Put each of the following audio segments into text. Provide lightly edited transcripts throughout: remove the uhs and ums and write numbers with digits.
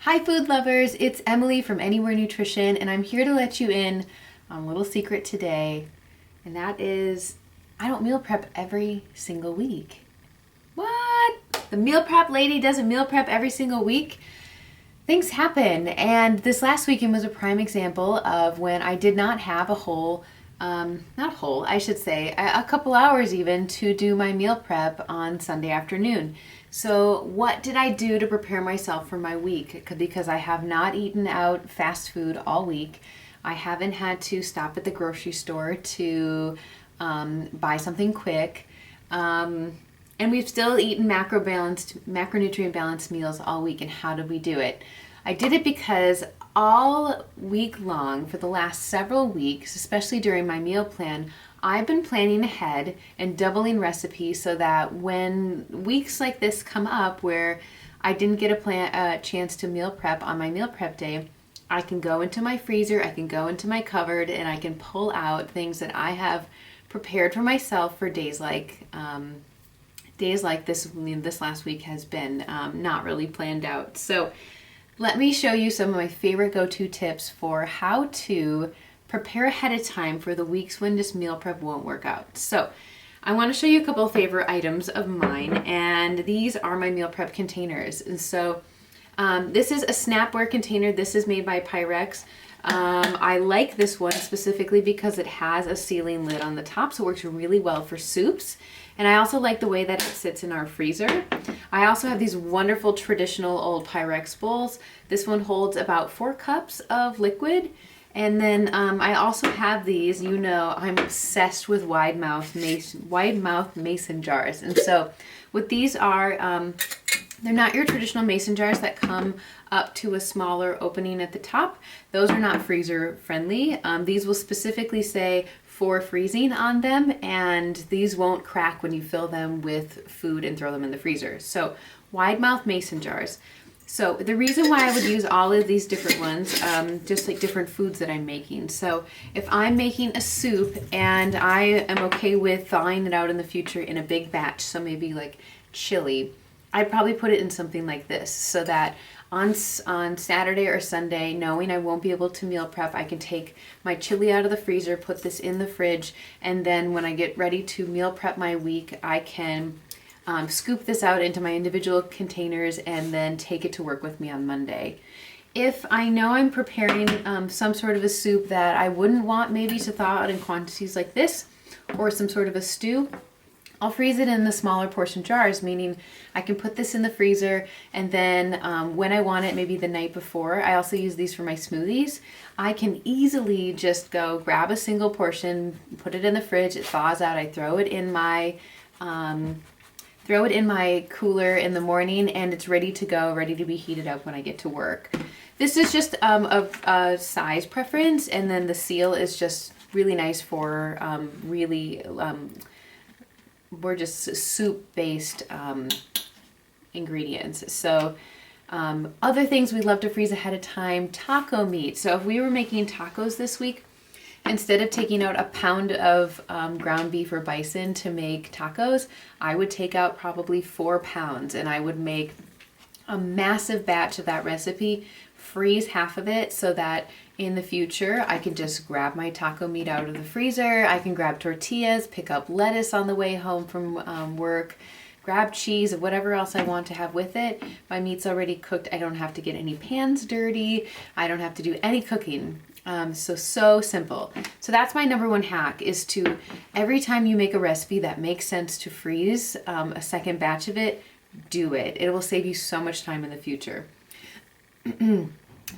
Hi food lovers, it's Emily from Anywhere Nutrition and I'm here to let you in on a little secret today, and that is I don't meal prep every single week. What? The meal prep lady doesn't meal prep every single week? Things happen, and this last weekend was a prime example of when I did not have a whole, not whole, I should say, a couple hours even to do my meal prep on Sunday afternoon. So what did I do to prepare myself for my week? Because I have not eaten out fast food all week. I haven't had to stop at the grocery store to buy something quick. And we've still eaten macronutrient balanced meals all week. And how did we do it? I did it because all week long for the last several weeks, especially during my meal plan, I've been planning ahead and doubling recipes so that when weeks like this come up where I didn't get a chance to meal prep on my meal prep day, I can go into my freezer, I can go into my cupboard, and I can pull out things that I have prepared for myself for days like this. This last week has been not really planned out. So let me show you some of my favorite go-to tips for how to prepare ahead of time for the weeks when this meal prep won't work out. So I want to show you a couple of favorite items of mine, and these are my meal prep containers. And so this is a Snapware container. This is made by Pyrex. I like this one specifically because it has a sealing lid on the top, so it works really well for soups. And I also like the way that it sits in our freezer. I also have these wonderful traditional old Pyrex bowls. This one holds about 4 cups of liquid. And then I also have these, I'm obsessed with wide mouth mason jars. And so what these are, they're not your traditional mason jars that come up to a smaller opening at the top. Those are not freezer friendly. These will specifically say for freezing on them, and these won't crack when you fill them with food and throw them in the freezer. So wide mouth mason jars. So the reason why I would use all of these different ones, just like different foods that I'm making. So if I'm making a soup and I am okay with thawing it out in the future in a big batch, so maybe like chili, I'd probably put it in something like this so that on Saturday or Sunday, knowing I won't be able to meal prep, I can take my chili out of the freezer, put this in the fridge, and then when I get ready to meal prep my week, I can scoop this out into my individual containers and then take it to work with me on Monday. If I know I'm preparing some sort of a soup that I wouldn't want maybe to thaw out in quantities like this, or some sort of a stew, I'll freeze it in the smaller portion jars, meaning I can put this in the freezer, and then when I want it, maybe the night before, I also use these for my smoothies. I can easily just go grab a single portion, put it in the fridge, it thaws out, I throw it in my cooler in the morning, and it's ready to go, ready to be heated up when I get to work. This is just a size preference, and then the seal is just really nice for we're just soup-based ingredients. So other things we love to freeze ahead of time, taco meat. So if we were making tacos this week, instead of taking out a pound of ground beef or bison to make tacos, I would take out probably 4 pounds, and I would make a massive batch of that recipe, freeze half of it so that in the future I can just grab my taco meat out of the freezer. I can grab tortillas, pick up lettuce on the way home from work, grab cheese or whatever else I want to have with it. My meat's already cooked. I don't have to get any pans dirty. I don't have to do any cooking. So simple. So that's my number one hack, is to, every time you make a recipe that makes sense to freeze a second batch of it, do it. It will save you so much time in the future.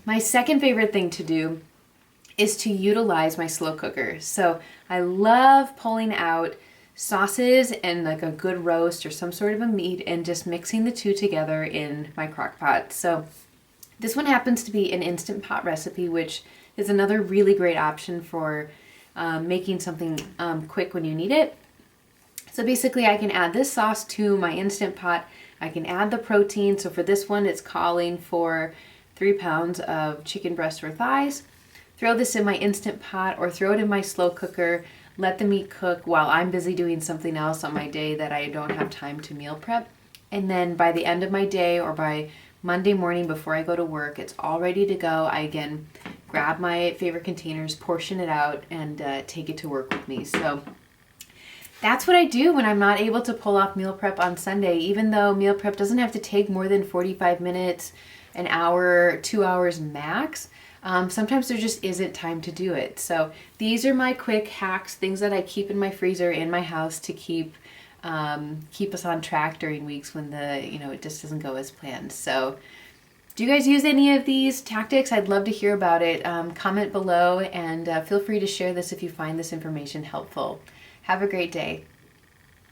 My second favorite thing to do is to utilize my slow cooker. So I love pulling out sauces and like a good roast or some sort of a meat and just mixing the two together in my crock pot. So this one happens to be an Instant Pot recipe, which is another really great option for making something quick when you need it. So basically I can add this sauce to my Instant Pot. I can add the protein. So for this one, it's calling for 3 pounds of chicken breast or thighs. Throw this in my Instant Pot or throw it in my slow cooker. Let the meat cook while I'm busy doing something else on my day that I don't have time to meal prep. And then by the end of my day or by Monday morning before I go to work. It's all ready to go. I, again, grab my favorite containers, portion it out, and take it to work with me. So that's what I do when I'm not able to pull off meal prep on Sunday, even though meal prep doesn't have to take more than 45 minutes, an hour, 2 hours max. Sometimes there just isn't time to do it. So these are my quick hacks, things that I keep in my freezer in my house to keep us on track during weeks when it just doesn't go as planned. So do you guys use any of these tactics? I'd love to hear about it. Comment below and feel free to share this if you find this information helpful. Have a great day.